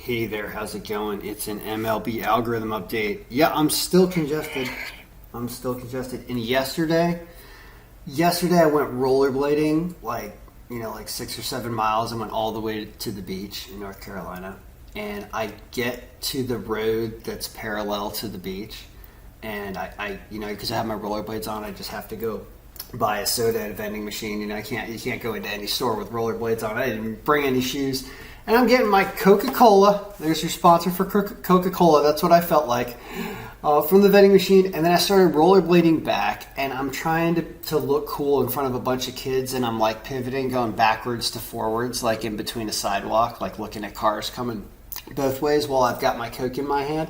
Hey there, how's it going? It's an MLB Algorithm update. Yeah, I'm still congested. And yesterday I went rollerblading like 6 or 7 miles. I went all the way to the beach in North Carolina. And I get to the road that's parallel to the beach. And I because I have my rollerblades on, I just have to go buy a soda at a vending machine. You can't go into any store with rollerblades on. I didn't bring any shoes. And I'm getting my Coca-Cola. There's your sponsor for Coca-Cola. That's what I felt like from the vending machine. And then I started rollerblading back, and I'm trying to look cool in front of a bunch of kids, and I'm like pivoting, going backwards to forwards, like in between a sidewalk, like looking at cars coming both ways while I've got my Coke in my hand.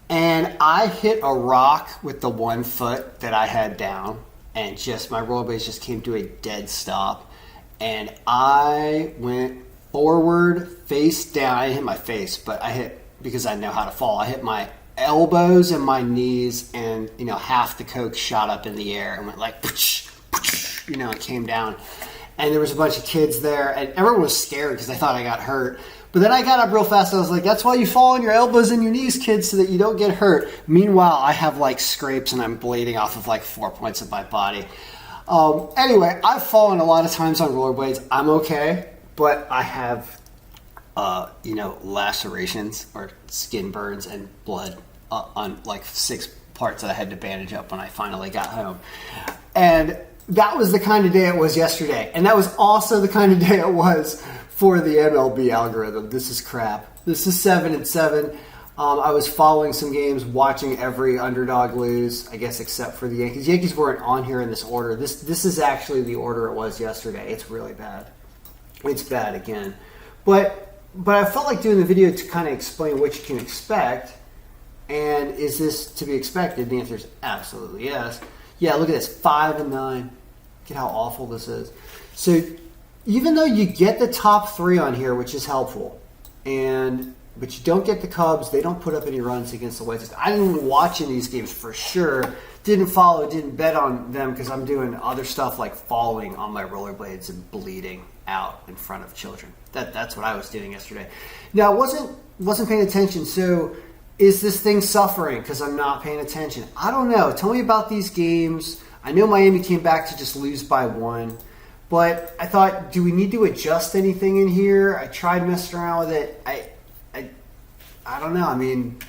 And I hit a rock with the one foot that I had down, and my rollerblades just came to a dead stop. And I went forward, face down. I didn't hit my face, but I hit, because I know how to fall, I hit my elbows and my knees, and half the Coke shot up in the air and went like it came down. And there was a bunch of kids there, and everyone was scared because they thought I got hurt. But then I got up real fast, and I was like, that's why you fall on your elbows and your knees, kids, so that you don't get hurt. Meanwhile, I have like scrapes, and I'm bleeding off of like 4 points of my body. Anyway, I've fallen a lot of times on rollerblades. I'm okay. But I have, lacerations or skin burns and blood on like 6 parts that I had to bandage up when I finally got home. And that was the kind of day it was yesterday. And that was also the kind of day it was for the MLB algorithm. This is crap. This is 7-7. I was following some games, watching every underdog lose, I guess except for the Yankees. Yankees weren't on here in this order. This is actually the order it was yesterday. It's really bad. It's bad again. But I felt like doing the video to kind of explain what you can expect. And is this to be expected? The answer is absolutely yes. Yeah, look at this, 5-9. Look at how awful this is. So even though you get the top 3 on here, which is helpful, but you don't get the Cubs, they don't put up any runs against the White Sox. I didn't watch any of these games for sure. Didn't follow, didn't bet on them because I'm doing other stuff like falling on my rollerblades and bleeding out in front of children. That's what I was doing yesterday. Now, I wasn't paying attention. So is this thing suffering because I'm not paying attention? I don't know. Tell me about these games. I know Miami came back to just lose by 1. But I thought, do we need to adjust anything in here? I tried messing around with it. I don't know. I mean,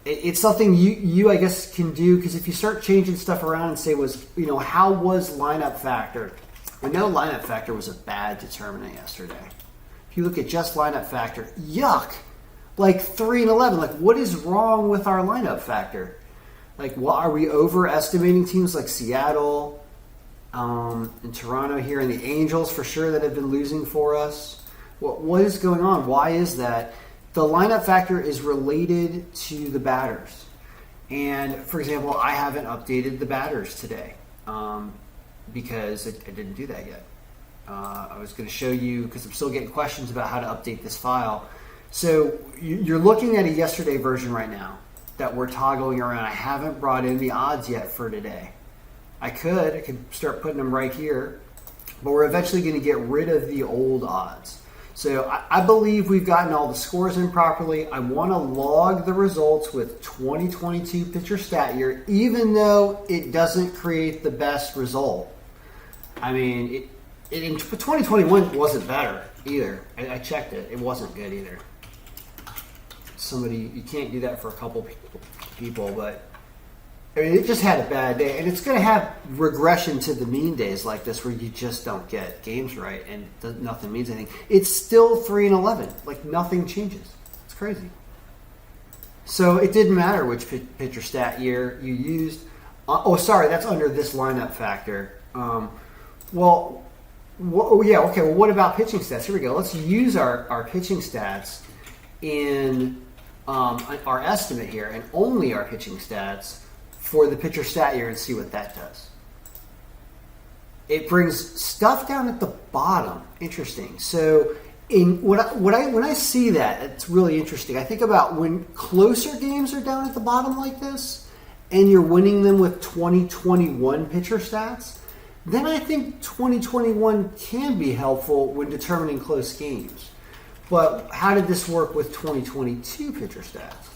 it's something you I guess can do, because if you start changing stuff around and say how was lineup factor? I know lineup factor was a bad determinant yesterday. If you look at just lineup factor, yuck, like 3-11. Like, what is wrong with our lineup factor? Like, what are we overestimating teams like Seattle and Toronto here, and the Angels for sure that have been losing for us? What is going on? Why is that? The lineup factor is related to the batters. And, for example, I haven't updated the batters today because I didn't do that yet. I was going to show you, because I'm still getting questions about how to update this file. So you're looking at a yesterday version right now that we're toggling around. I haven't brought in the odds yet for today. I could start putting them right here, but we're eventually going to get rid of the old odds. So I believe we've gotten all the scores in properly. I want to log the results with 2022 pitcher stat year, even though it doesn't create the best result. I mean, in 2021 wasn't better either. I checked it. It wasn't good either. You can't do that for a couple people, but I mean, it just had a bad day, and it's going to have regression to the mean days like this where you just don't get games right and nothing means anything. It's still 3-11. Like, nothing changes. It's crazy. So it didn't matter which pitcher stat year you used. That's under this lineup factor. What about pitching stats? Here we go. Let's use our pitching stats in our estimate here, and only our pitching stats for the pitcher stat year, and see what that does. It brings stuff down at the bottom. Interesting. So when I see that, it's really interesting. I think about when closer games are down at the bottom like this, and you're winning them with 2021 pitcher stats, then I think 2021 can be helpful when determining close games. But how did this work with 2022 pitcher stats?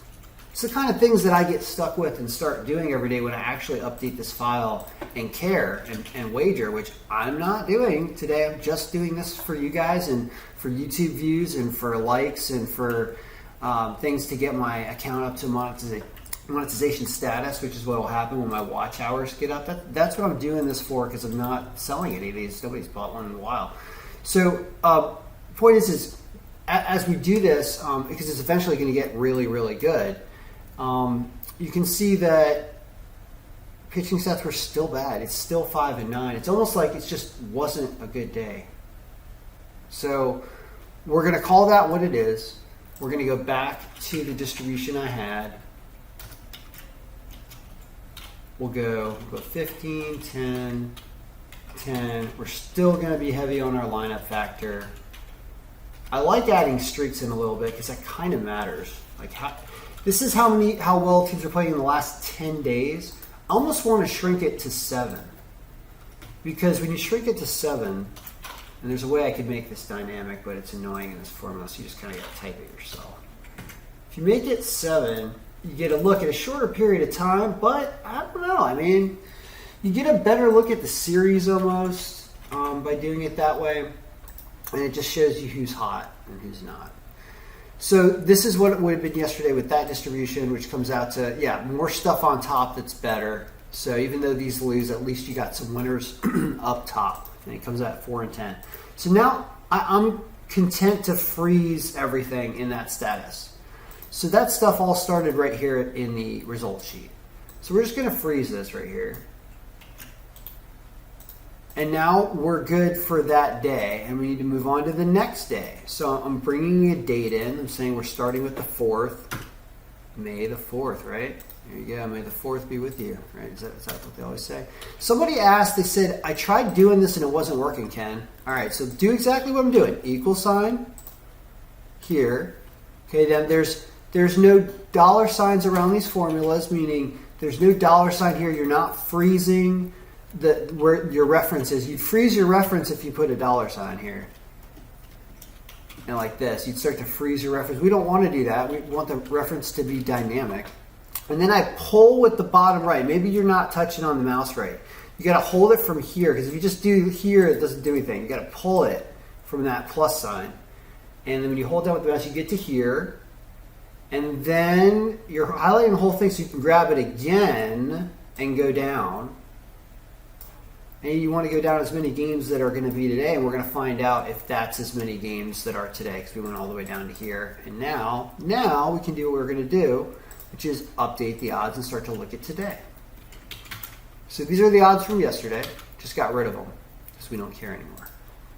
It's the kind of things that I get stuck with and start doing every day when I actually update this file and care and wager, which I'm not doing today. I'm just doing this for you guys and for YouTube views and for likes and for things to get my account up to monetization status, which is what will happen when my watch hours get up. That's what I'm doing this for, because I'm not selling any of these. Nobody's bought one in a while. So point is as we do this, because it's eventually going to get really, really good, you can see that pitching stats were still bad. It's still 5-9. It's almost like it just wasn't a good day. So we're going to call that what it is. We're going to go back to the distribution I had. We'll go 15, 10, 10. We're still going to be heavy on our lineup factor. I like adding streaks in a little bit because that kind of matters. Like this is how well teams are playing in the last 10 days. I almost want to shrink it to 7, because when you shrink it to 7, and there's a way I could make this dynamic, but it's annoying in this formula, so you just kind of got to type it yourself. If you make it 7, you get a look at a shorter period of time, but I don't know. I mean, you get a better look at the series almost by doing it that way. And it just shows you who's hot and who's not. So this is what it would have been yesterday with that distribution, which comes out to, more stuff on top that's better. So even though these lose, at least you got some winners up top. And it comes out at 4 and 10. So now I'm content to freeze everything in that status. So that stuff all started right here in the results sheet. So we're just going to freeze this right here. And now we're good for that day, and we need to move on to the next day. So I'm bringing a date in. I'm saying we're starting with the 4th, May the 4th, right? There you go. May the 4th be with you, right? Is that what they always say? Somebody asked, they said, I tried doing this and it wasn't working, Ken. All right, so do exactly what I'm doing. Equal sign here. Okay, then there's no dollar signs around these formulas, meaning there's no dollar sign here. You're not freezing where your reference is. You'd freeze your reference if you put a dollar sign here. And like this, you'd start to freeze your reference. We don't want to do that. We want the reference to be dynamic. And then I pull with the bottom right. Maybe you're not touching on the mouse right. You got to hold it from here, because if you just do here, it doesn't do anything. You got to pull it from that plus sign. And then when you hold down with the mouse, you get to here. And then you're highlighting the whole thing so you can grab it again and go down. And you want to go down as many games that are going to be today, and we're going to find out if that's as many games that are today, because we went all the way down to here. And now we can do what we're going to do, which is update the odds and start to look at today. So these are the odds from yesterday. Just got rid of them because we don't care anymore.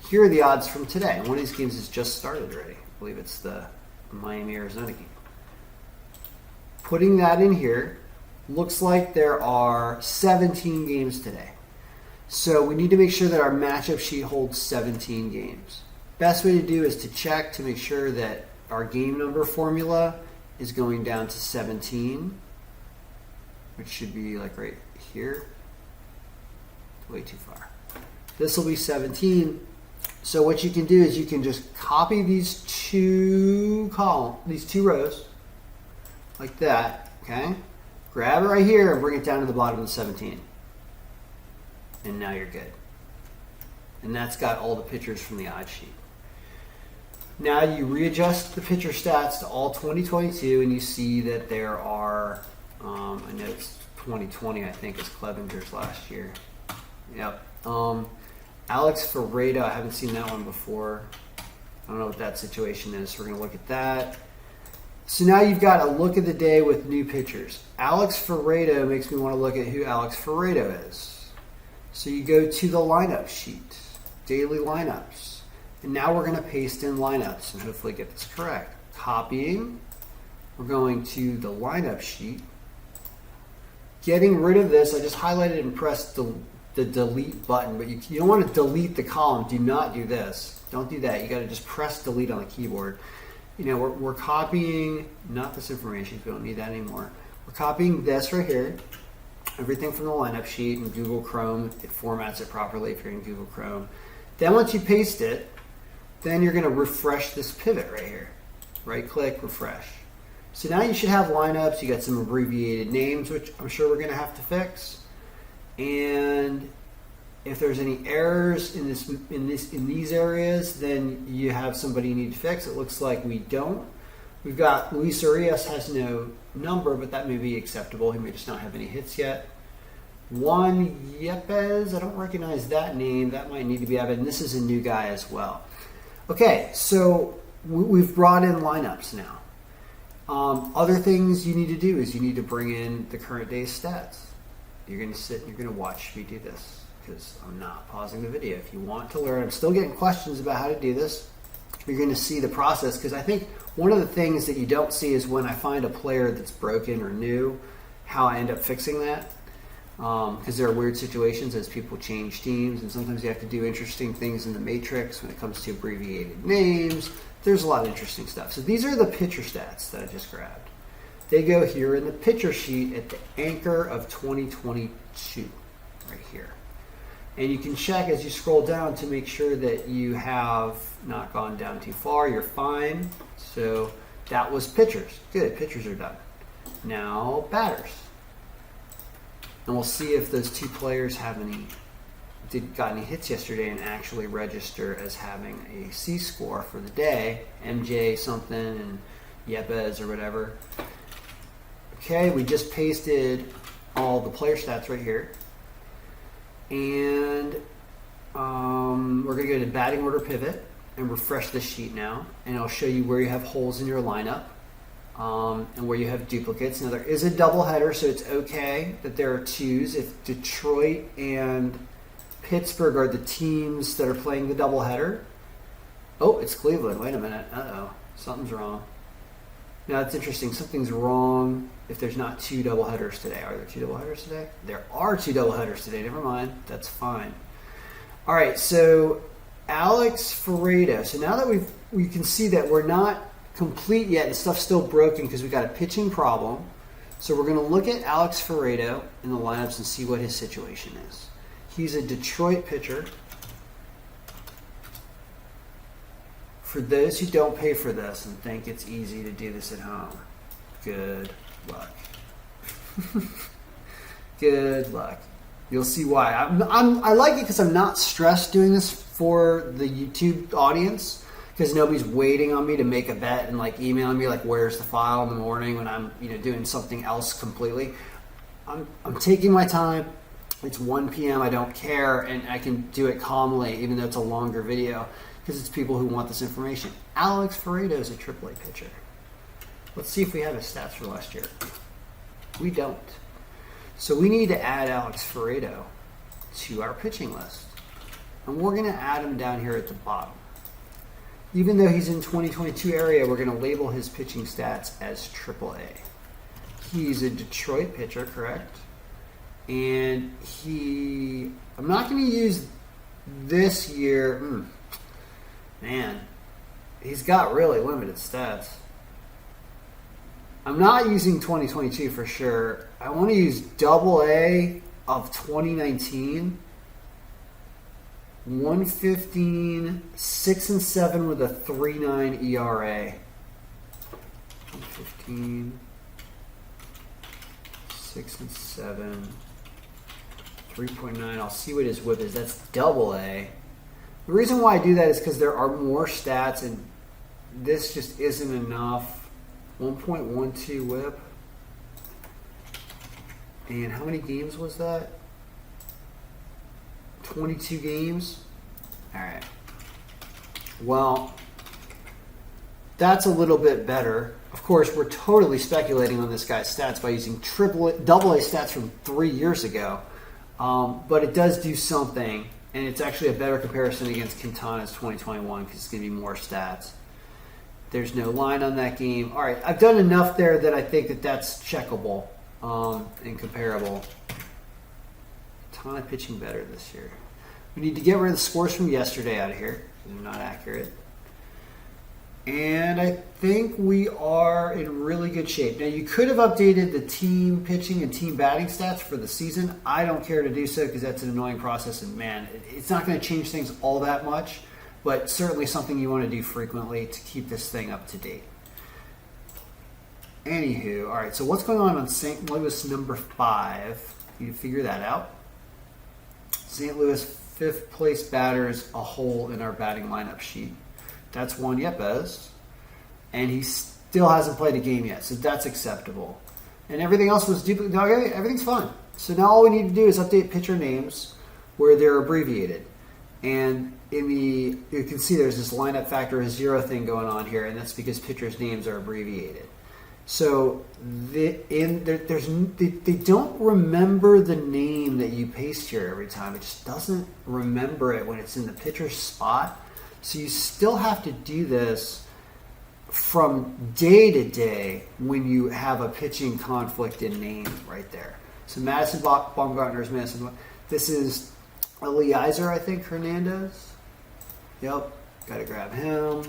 Here are the odds from today. And one of these games has just started already. I believe it's the Miami-Arizona game. Putting that in here, looks like there are 17 games today. So we need to make sure that our matchup sheet holds 17 games. Best way to do is to check to make sure that our game number formula is going down to 17, which should be like right here. Way too far. This will be 17. So what you can do is you can just copy these two rows like that, okay? Grab it right here and bring it down to the bottom of the 17. And now you're good. And that's got all the pitchers from the odds sheet. Now you readjust the pitcher stats to all 2022, and you see that there are, I know it's 2020, I think, is Clevenger's last year. Yep. Alex Ferreira, I haven't seen that one before. I don't know what that situation is, so we're going to look at that. So now you've got a look at the day with new pitchers. Alex Ferreira makes me want to look at who Alex Ferreira is. So you go to the lineup sheet, daily lineups. And now we're going to paste in lineups and hopefully get this correct. Copying. We're going to the lineup sheet. Getting rid of this, I just highlighted and pressed the delete button, but you don't want to delete the column. Do not do this. Don't do that. You got to just press delete on the keyboard. You know, we're copying, not this information, because we don't need that anymore. We're copying this right here. Everything from the lineup sheet in Google Chrome. It formats it properly if you're in Google Chrome. Then once you paste it, then you're going to refresh this pivot right here. Right click, refresh. So now you should have lineups. You got some abbreviated names, which I'm sure we're going to have to fix. And if there's any errors in these areas, then you have somebody you need to fix. It looks like we don't. We've got Luis Urias has no number, but that may be acceptable. He may just not have any hits yet. Juan Yepes, I don't recognize that name. That might need to be added. And this is a new guy as well. Okay, so we've brought in lineups now. Other things you need to do is you need to bring in the current day's stats. You're going to sit and you're going to watch me do this because I'm not pausing the video. If you want to learn, I'm still getting questions about how to do this. You're going to see the process because I think one of the things that you don't see is when I find a player that's broken or new, how I end up fixing that. Because there are weird situations as people change teams, and sometimes you have to do interesting things in the matrix when it comes to abbreviated names. There's a lot of interesting stuff. So these are the pitcher stats that I just grabbed. They go here in the pitcher sheet at the anchor of 2022, right here. And you can check as you scroll down to make sure that you have not gone down too far. You're fine. So that was pitchers. Good, pitchers are done. Now batters. And we'll see if those two players got any hits yesterday and actually register as having a C score for the day. MJ something and Yepes or whatever. Okay, we just pasted all the player stats right here. And we're going to go to batting order pivot and refresh this sheet now. And I'll show you where you have holes in your lineup. And where you have duplicates. Now there is a doubleheader, so it's okay that there are twos. If Detroit and Pittsburgh are the teams that are playing the doubleheader. Oh, it's Cleveland. Wait a minute. Uh-oh. Something's wrong. Now it's interesting. Something's wrong if there's not two doubleheaders today. Are there two doubleheaders today? There are two doubleheaders today. Never mind. That's fine. All right, so Alex Ferreira. So now that we can see that we're not complete yet and stuff's still broken because we got a pitching problem. So we're going to look at Alex Ferreira in the lineups and see what his situation is. He's a Detroit pitcher. For those who don't pay for this and think it's easy to do this at home, good luck. Good luck. You'll see why. I like it because I'm not stressed doing this for the YouTube audience. Because nobody's waiting on me to make a bet and like emailing me like where's the file in the morning when I'm doing something else completely. I'm taking my time. It's 1 p.m. I don't care, and I can do it calmly even though it's a longer video because it's people who want this information. Alex Ferreira is a AAA pitcher. Let's see if we have his stats for last year. We don't. So we need to add Alex Ferreira to our pitching list, and we're going to add him down here at the bottom. Even though he's in 2022 area, we're going to label his pitching stats as AAA. He's a Detroit pitcher, correct? And I'm not going to use this year. Man, he's got really limited stats. I'm not using 2022 for sure. I want to use AA of 2019. 115, 6-7 with a 3.9 ERA. 115, 6-7, 3.9. I'll see what his whip is. That's AA. The reason why I do that is because there are more stats, and this just isn't enough. 1.12 whip. And how many games was that? 22 games. All right. Well, that's a little bit better. Of course, we're totally speculating on this guy's stats by using AA stats from 3 years ago. But it does do something, and it's actually a better comparison against Quintana's 2021 because it's going to be more stats. There's no line on that game. All right, I've done enough there that I think that that's checkable and comparable. Quintana pitching better this year. We need to get rid of the scores from yesterday out of here. They're not accurate. And I think we are in really good shape. Now, you could have updated the team pitching and team batting stats for the season. I don't care to do so because that's an annoying process. And, man, it's not going to change things all that much. but certainly something you want to do frequently to keep this thing up to date. Anywho, all right, so what's going on St. Louis number 5? You figure that out. St. Louis 5th place batters a hole in our batting lineup sheet. That's Juan Yepes, and he still hasn't played a game yet, so that's acceptable. And everything else was duplicated. Okay, everything's fine. So now all we need to do is update pitcher names where they're abbreviated. And you can see there's this lineup factor 0 thing going on here, and that's because pitchers' names are abbreviated. So they don't remember the name that you paste here every time. It just doesn't remember it when it's in the pitcher's spot. So you still have to do this from day to day when you have a pitching conflict in name right there. So Madison Baumgartner's Madison. This is Eliezer, I think, Hernandez. Yep, got to grab him.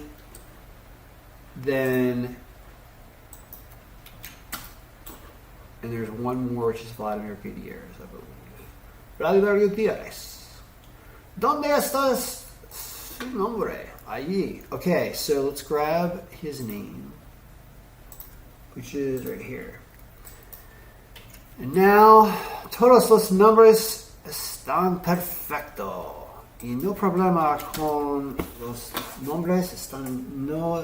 Then... and there's one more, which is Vladimir Gutierrez, I believe. Vladimir Gutierrez. ¿Dónde estás su nombre? Allí. Okay, so let's grab his name, which is right here. And now, todos los nombres están perfecto. Y no problema con los nombres están no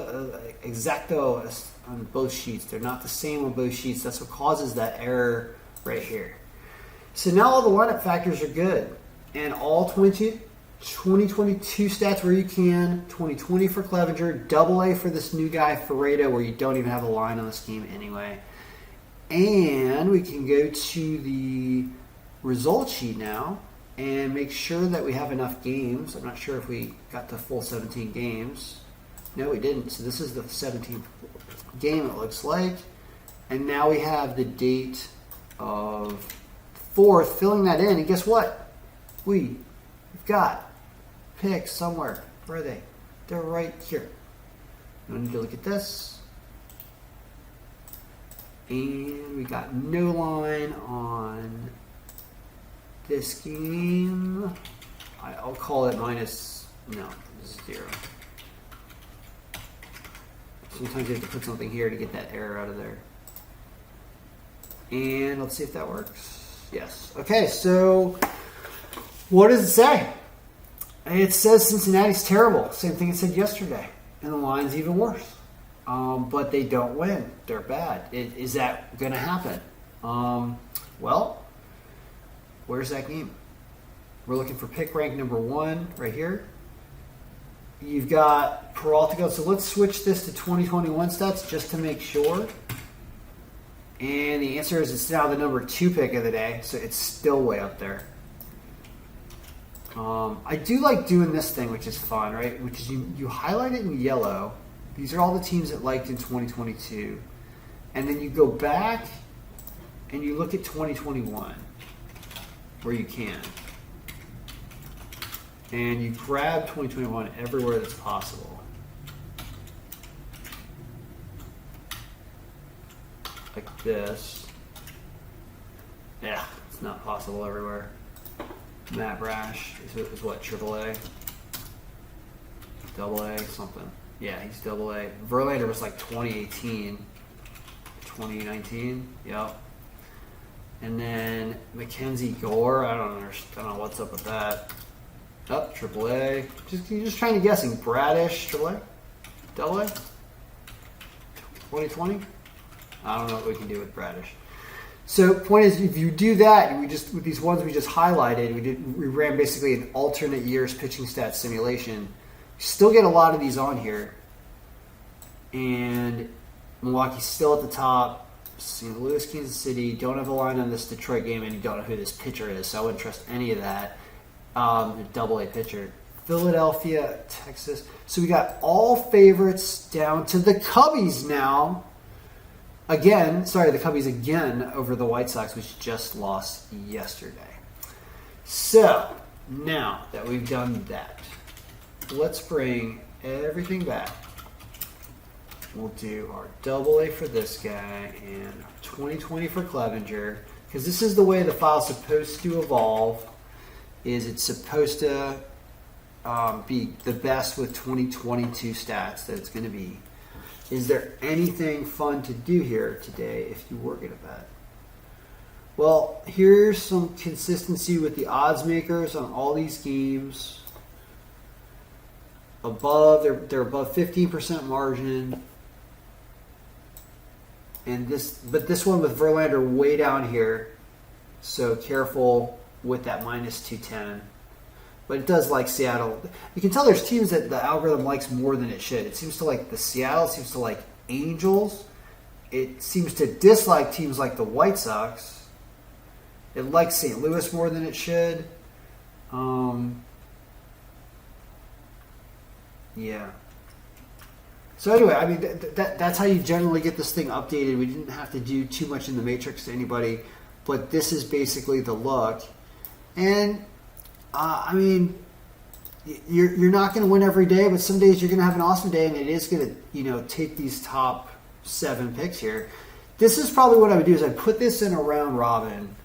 exacto on both sheets. They're not the same on both sheets. That's what causes that error right here. So now all the lineup factors are good. And all 2022 stats where you can. 2020 for Clevenger. AA for this new guy, Ferreira, where you don't even have a line on this game anyway. And we can go to the result sheet now and make sure that we have enough games. I'm not sure if we got the full 17 games. No, we didn't. So this is the 17th game, it looks like. And now we have the date of 4th, filling that in. And guess what? We've got picks somewhere. Where are they? They're right here. I need to look at this. And we got no line on this game. I'll call it minus, no, 0. Sometimes you have to put something here to get that error out of there. And let's see if that works. Yes. Okay, so what does it say? It says Cincinnati's terrible. Same thing it said yesterday. And the line's even worse. But they don't win. They're bad. Is that going to happen? Well, where's that game? We're looking for pick rank number 1 right here. You've got Peralta go. So let's switch this to 2021 stats just to make sure. And the answer is it's now the number 2 pick of the day. So it's still way up there. I do like doing this thing, which is fun, right? Which is you highlight it in yellow. These are all the teams that liked in 2022. And then you go back and you look at 2021 where you can. And you grab 2021 everywhere that's possible. Like this. Yeah, it's not possible everywhere. Matt Brash is what, AAA? AA, something. Yeah, he's AA. Verlander was like 2018, 2019. Yep. And then Mackenzie Gore. I don't know what's up with that. Oh, AAA. Just trying to guessing. Bradish, AAA? AA? 2020? I don't know what we can do with Bradish. So point is, if you do that, with these ones we just highlighted, we ran basically an alternate years pitching stats simulation. You still get a lot of these on here. And Milwaukee's still at the top. St. Louis, Kansas City, don't have a line on this Detroit game, and you don't know who this pitcher is, so I wouldn't trust any of that. AA pitcher. Philadelphia, Texas. So we got all favorites down to the Cubbies now. The Cubbies again over the White Sox, which just lost yesterday. So, now that we've done that, let's bring everything back. We'll do our AA for this guy and 2020 for Clevenger, because this is the way the file's supposed to evolve. Is it's supposed to be the best with 2022 stats that it's going to be. Is there anything fun to do here today if you were going to bet? Well, here's some consistency with the odds makers on all these games. They're above 15% margin. And this one with Verlander way down here. So careful with that minus 210. But it does like Seattle. You can tell there's teams that the algorithm likes more than it should. It seems to like the Seattle, it seems to like Angels. It seems to dislike teams like the White Sox. It likes St. Louis more than it should. Yeah. So anyway, I mean, that's how you generally get this thing updated. We didn't have to do too much in the matrix to anybody, but this is basically the look. And, I mean, you're not going to win every day, but some days you're going to have an awesome day, and it is going to, take these top 7 picks here. This is probably what I would do is I'd put this in a round robin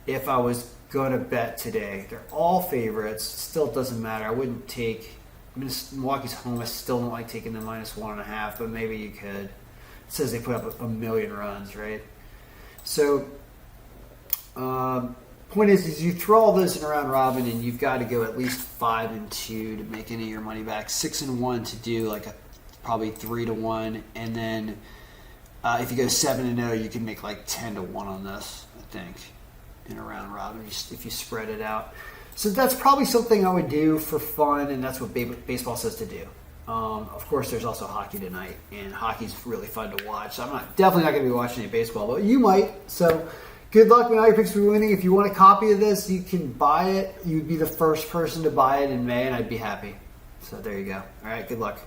if I was going to bet today. They're all favorites. Still doesn't matter. I wouldn't take... Milwaukee's home. I still don't like taking the minus 1.5, but maybe you could. It says they put up a million runs, right? So, point is you throw all those in a round robin, and you've got to go at least 5-2 to make any of your money back. 6-1 to do like probably 3-1, and then if you go 7-0, you can make like 10-1 on this. I think in a round robin if you spread it out. So that's probably something I would do for fun, and that's what baseball says to do. Of course, there's also hockey tonight, and hockey's really fun to watch. So I'm definitely not going to be watching any baseball, but you might. So good luck with all your picks for winning. If you want a copy of this, you can buy it. You'd be the first person to buy it in May, and I'd be happy. So there you go. All right, good luck.